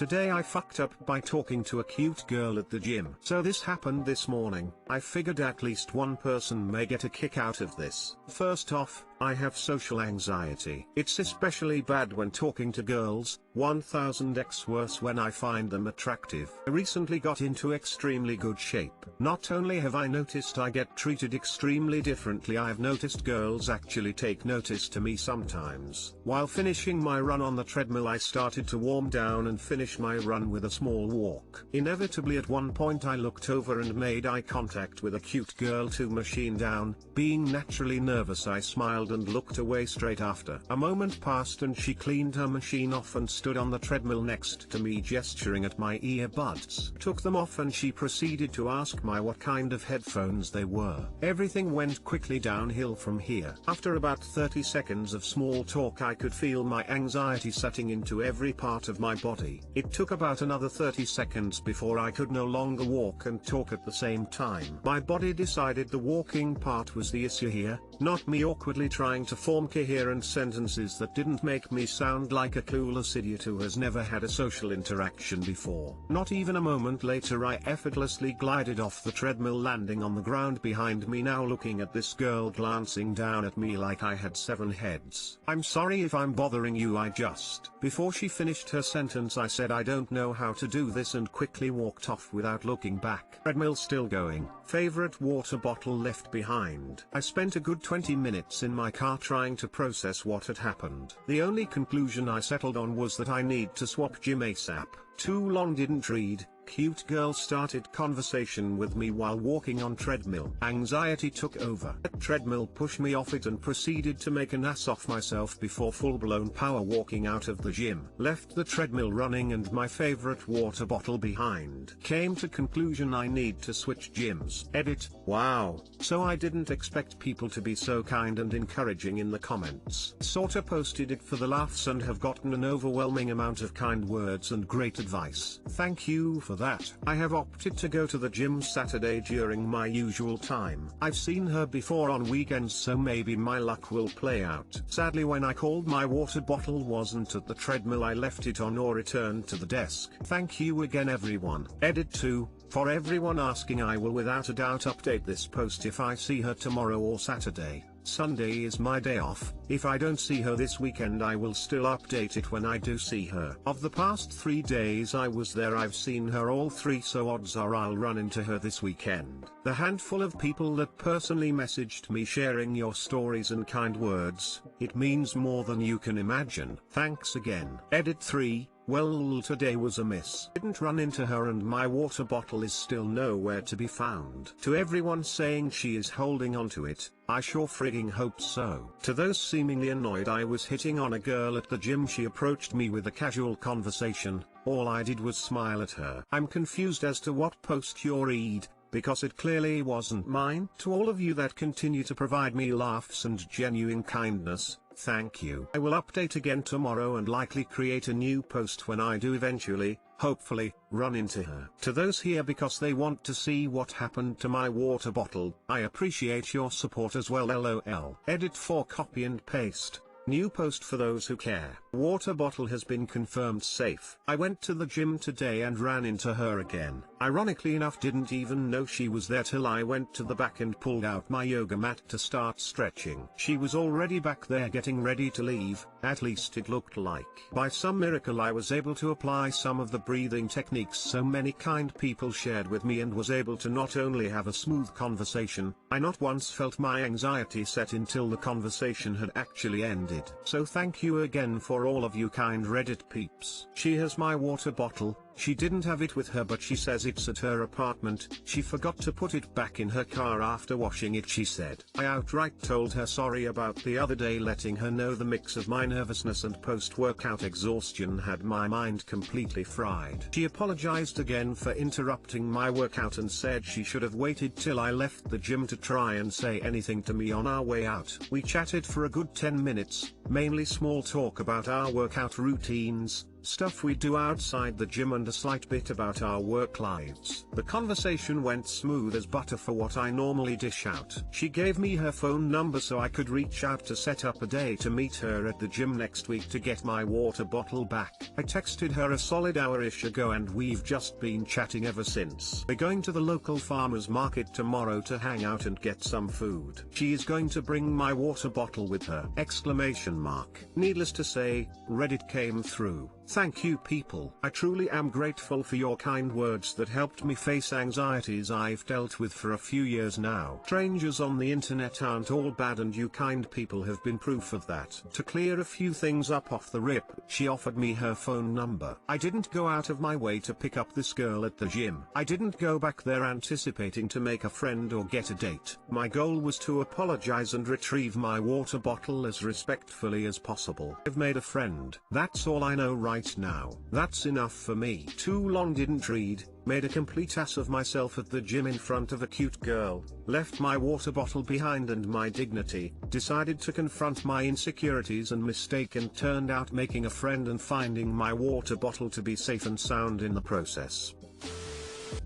Today I fucked up by talking to a cute girl at the gym. So this happened this morning. I figured at least one person may get a kick out of this. First off, I have social anxiety. It's especially bad when talking to girls, 1000x worse when I find them attractive. I recently got into extremely good shape. Not only have I noticed I get treated extremely differently, I have noticed girls actually take notice to me sometimes. While finishing my run on the treadmill, I started to warm down and finish my run with a small walk. Inevitably at one point I looked over and made eye contact with a cute girl to machine down. Being naturally nervous, I smiled and looked away straight after. A moment passed and she cleaned her machine off and stood on the treadmill next to me, gesturing at my earbuds. Took them off and she proceeded to ask me what kind of headphones they were. Everything went quickly downhill from here. After about 30 seconds of small talk, I could feel my anxiety setting into every part of my body. It took about another 30 seconds before I could no longer walk and talk at the same time. My body decided the walking part was the issue here, not me awkwardly trying to form coherent sentences that didn't make me sound like a clueless idiot who has never had a social interaction before. Not even a moment later I effortlessly glided off the treadmill, landing on the ground behind me, now looking at this girl glancing down at me like I had 7 heads. "I'm sorry if I'm bothering you, I just..." Before she finished her sentence I said I don't know how to do this and quickly walked off without looking back. Treadmill still going. Favorite water bottle left behind. I spent a good 20 minutes in my car trying to process what had happened. The only conclusion I settled on was that I need to swap gym ASAP. Too long didn't read. Cute girl started conversation with me while walking on treadmill. Anxiety took over. That treadmill pushed me off it and proceeded to make an ass of myself before full-blown power walking out of the gym. Left the treadmill running and my favorite water bottle behind. Came to conclusion I need to switch gyms. Edit. Wow. So I didn't expect people to be so kind and encouraging in the comments. Sorta posted it for the laughs and have gotten an overwhelming amount of kind words and great advice. Thank you for that. I have opted to go to the gym Saturday during my usual time. I've seen her before on weekends, so maybe my luck will play out. Sadly, when I called, my water bottle wasn't at the treadmill. I left it on or returned to the desk. Thank you again everyone. Edit 2. For everyone asking, I will without a doubt update this post if I see her tomorrow or Saturday. Sunday is my day off. If I don't see her this weekend, I will still update it when I do see her. Of the past 3 days I was there, I've seen her all 3, so odds are I'll run into her this weekend. The handful of people that personally messaged me sharing your stories and kind words, it means more than you can imagine. Thanks again. Edit 3. Well, today was a miss. Didn't run into her and my water bottle is still nowhere to be found. To everyone saying she is holding onto it, I sure frigging hope so. To those seemingly annoyed I was hitting on a girl at the gym, she approached me with a casual conversation. All I did was smile at her. I'm confused as to what post you read, because it clearly wasn't mine. To all of you that continue to provide me laughs and genuine kindness, thank you. I will update again tomorrow and likely create a new post when I do eventually, hopefully, run into her. To those here because they want to see what happened to my water bottle, I appreciate your support as well. LOL. Edit 4. Copy and paste. New post for those who care. Water bottle has been confirmed safe. I went to the gym today and ran into her again. Ironically enough, didn't even know she was there till I went to the back and pulled out my yoga mat to start stretching. She was already back there getting ready to leave, at least it looked like. By some miracle I was able to apply some of the breathing techniques so many kind people shared with me and was able to not only have a smooth conversation, I not once felt my anxiety set until the conversation had actually ended. So thank you again for all of you kind Reddit peeps. She has my water bottle. She didn't have it with her, but she says it's at her apartment. She forgot to put it back in her car after washing it, she said. I outright told her sorry about the other day, letting her know the mix of my nervousness and post-workout exhaustion had my mind completely fried. She apologized again for interrupting my workout and said she should have waited till I left the gym to try and say anything to me on our way out. We chatted for a good 10 minutes, mainly small talk about our workout routines, stuff we do outside the gym and a slight bit about our work lives. The conversation went smooth as butter for what I normally dish out. She gave me her phone number so I could reach out to set up a day to meet her at the gym next week to get my water bottle back. I texted her a solid hour-ish ago and we've just been chatting ever since. We're going to the local farmer's market tomorrow to hang out and get some food. She is going to bring my water bottle with her! Exclamation mark. Needless to say, Reddit came through. Thank you people. I truly am grateful for your kind words that helped me face anxieties I've dealt with for a few years now. Strangers on the internet aren't all bad and you kind people have been proof of that. To clear a few things up off the rip, she offered me her phone number. I didn't go out of my way to pick up this girl at the gym. I didn't go back there anticipating to make a friend or get a date. My goal was to apologize and retrieve my water bottle as respectfully as possible. I've made a friend. That's all I know right now. That's enough for me. Too long didn't read, made a complete ass of myself at the gym in front of a cute girl, left my water bottle behind and my dignity, decided to confront my insecurities and mistake and turned out making a friend and finding my water bottle to be safe and sound in the process.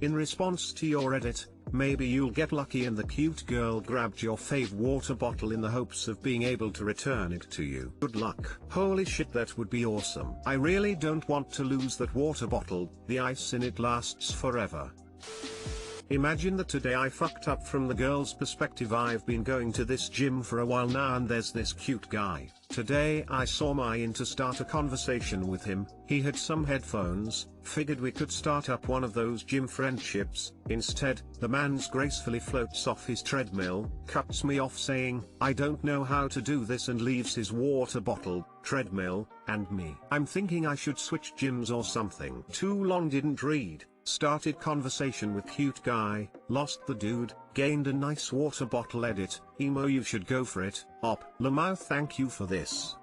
In response to your edit, maybe you'll get lucky and the cute girl grabbed your fave water bottle in the hopes of being able to return it to you. Good luck. Holy shit, that would be awesome. I really don't want to lose that water bottle, the ice in it lasts forever. Imagine that today I fucked up from the girl's perspective. I've been going to this gym for a while now and there's this cute guy. Today I saw my in to start a conversation with him. He had some headphones, figured we could start up one of those gym friendships. Instead, the man's gracefully floats off his treadmill, cuts me off saying, "I don't know how to do this," and leaves his water bottle, treadmill, and me. I'm thinking I should switch gyms or something. Too long didn't read. Started conversation with cute guy, lost the dude, gained a nice water bottle. Edit, emo, you should go for it. Op, Lamau, thank you for this.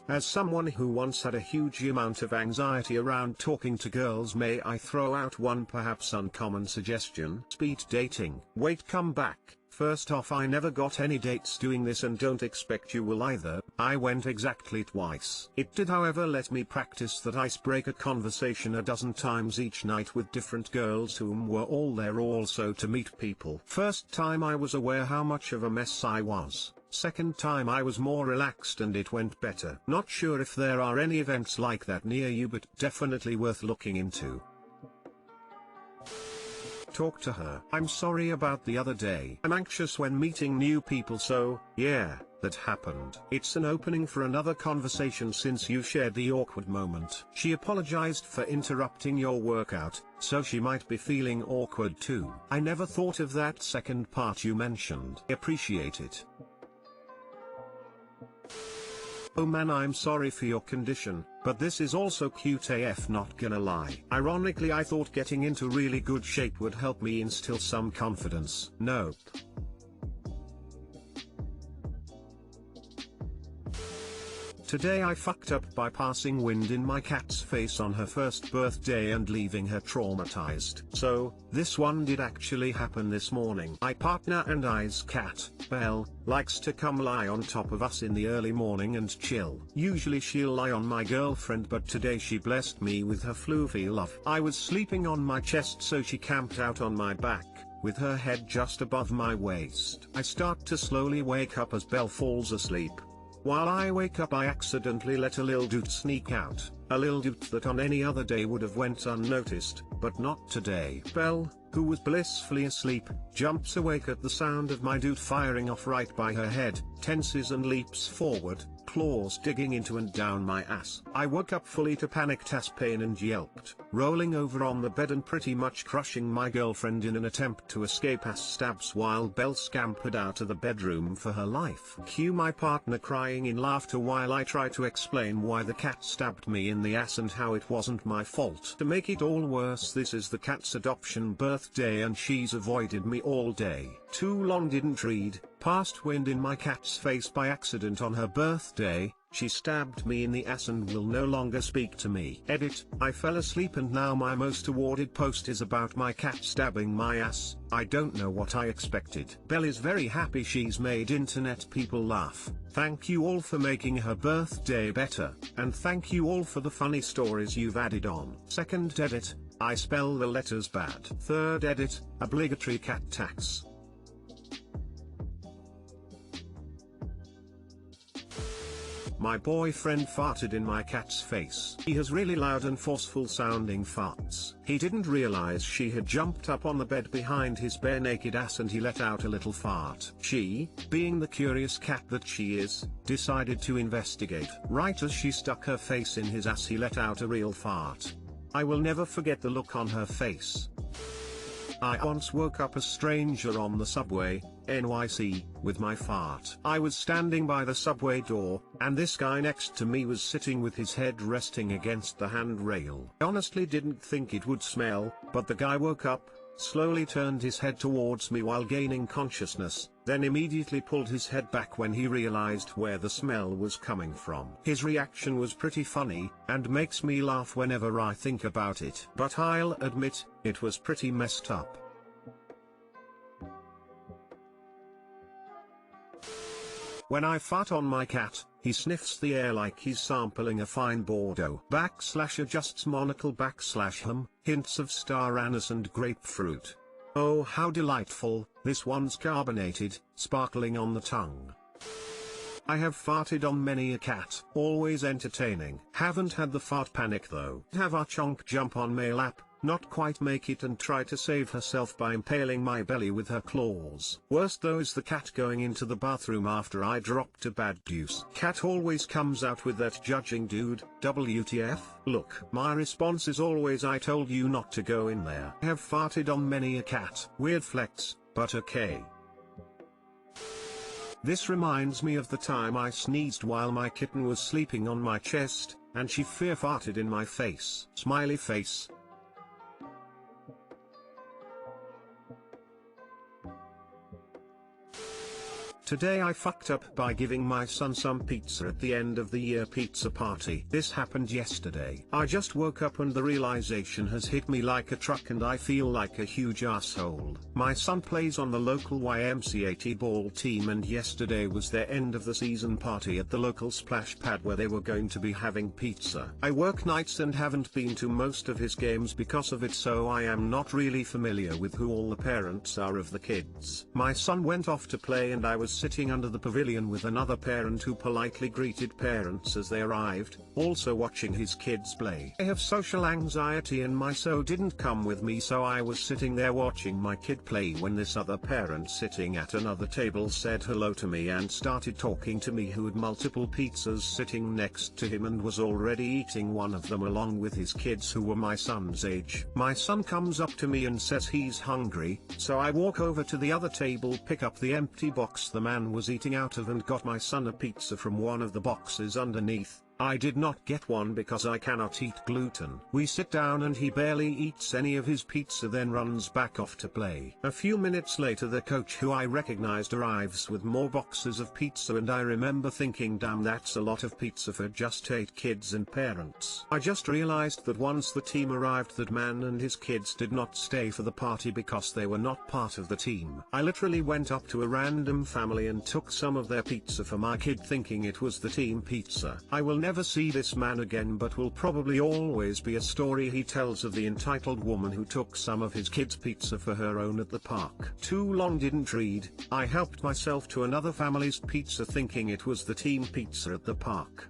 As someone who once had a huge amount of anxiety around talking to girls, may I throw out one perhaps uncommon suggestion? Speed dating. Wait, come back. First off, I never got any dates doing this and don't expect you will either. I went exactly twice. It did however let me practice that icebreaker conversation a dozen times each night with different girls whom were all there also to meet people. First time I was aware how much of a mess I was. Second time I was more relaxed and it went better. Not sure if there are any events like that near you, but definitely worth looking into. Talk to her. I'm sorry about the other day. I'm anxious when meeting new people, so, yeah, that happened. It's an opening for another conversation since you shared the awkward moment. She apologized for interrupting your workout, so she might be feeling awkward too. I never thought of that second part you mentioned. Appreciate it. Oh man, I'm sorry for your condition, but this is also cute AF, not gonna lie. Ironically, I thought getting into really good shape would help me instill some confidence. Nope. Today I fucked up by passing wind in my cat's face on her first birthday and leaving her traumatized. So, this one did actually happen this morning. My partner and I's cat, Belle, likes to come lie on top of us in the early morning and chill. Usually she'll lie on my girlfriend, but today she blessed me with her floofy love. I was sleeping on my chest, so she camped out on my back, with her head just above my waist. I start to slowly wake up as Belle falls asleep. While I wake up, I accidentally let a lil doot sneak out, a lil doot that on any other day would have went unnoticed, but not today. Belle, who was blissfully asleep, jumps awake at the sound of my doot firing off right by her head, tenses and leaps forward, claws digging into and down my ass. I woke up fully to panicked ass pain and yelped, rolling over on the bed and pretty much crushing my girlfriend in an attempt to escape ass stabs while Belle scampered out of the bedroom for her life. Cue my partner crying in laughter while I try to explain why the cat stabbed me in the ass and how it wasn't my fault. To make it all worse, this is the cat's adoption birthday and she's avoided me all day. Too long didn't read, passed wind in my cat's face by accident on her birthday, She stabbed me in the ass and will no longer speak to me. Edit, I fell asleep and now my most awarded post is about my cat stabbing my ass. I don't know what I expected. Belle is very happy she's made internet people laugh. Thank you all for making her birthday better, and thank you all for the funny stories you've added on. Second edit, I spell the letters bad. Third edit, obligatory cat tax. My boyfriend farted in my cat's face. He has really loud and forceful sounding farts. He didn't realize she had jumped up on the bed behind his bare naked ass and he let out a little fart. She, being the curious cat that she is, decided to investigate. Right as she stuck her face in his ass he let out a real fart. I will never forget the look on her face. I once woke up a stranger on the subway, NYC, with my fart. I was standing by the subway door, and this guy next to me was sitting with his head resting against the handrail. I honestly didn't think it would smell, but the guy woke up, slowly turned his head towards me while gaining consciousness, then immediately pulled his head back when he realized where the smell was coming from. His reaction was pretty funny, and makes me laugh whenever I think about it. But I'll admit, it was pretty messed up. When I fart on my cat, he sniffs the air like he's sampling a fine Bordeaux. / adjusts monocle / hints of star anise and grapefruit. Oh how delightful, this one's carbonated, sparkling on the tongue. I have farted on many a cat, always entertaining. Haven't had the fart panic though. Have our chonk jump on my lap, not quite make it and try to save herself by impaling my belly with her claws. Worst though is the cat going into the bathroom after I dropped a bad deuce. Cat always comes out with that judging dude, WTF? Look, my response is always I told you not to go in there. I have farted on many a cat. Weird flex, but okay. This reminds me of the time I sneezed while my kitten was sleeping on my chest, and she fear farted in my face. Smiley face. Today I fucked up by giving my son some pizza at the end of the year pizza party. This happened yesterday. I just woke up and the realization has hit me like a truck and I feel like a huge asshole. My son plays on the local YMCA T-ball team and yesterday was their end of the season party at the local splash pad where they were going to be having pizza. I work nights and haven't been to most of his games because of it, so I am not really familiar with who all the parents are of the kids. My son went off to play and I was sitting under the pavilion with another parent who politely greeted parents as they arrived, also watching his kids play. I have social anxiety and my so didn't come with me, so I was sitting there watching my kid play when this other parent sitting at another table said hello to me and started talking to me, who had multiple pizzas sitting next to him and was already eating one of them along with his kids who were my son's age. My son comes up to me and says he's hungry, so I walk over to the other table, pick up the empty box the man was eating out of and got my son a pizza from one of the boxes underneath. I did not get one because I cannot eat gluten. We sit down and he barely eats any of his pizza, then runs back off to play. A few minutes later the coach, who I recognized, arrives with more boxes of pizza and I remember thinking, damn, that's a lot of pizza for just 8 kids and parents. I just realized that once the team arrived that man and his kids did not stay for the party because they were not part of the team. I literally went up to a random family and took some of their pizza for my kid thinking it was the team pizza. I will never see this man again, but will probably always be a story he tells of the entitled woman who took some of his kids' pizza for her own at the park. Too long didn't read. I helped myself to another family's pizza thinking it was the team pizza at the park.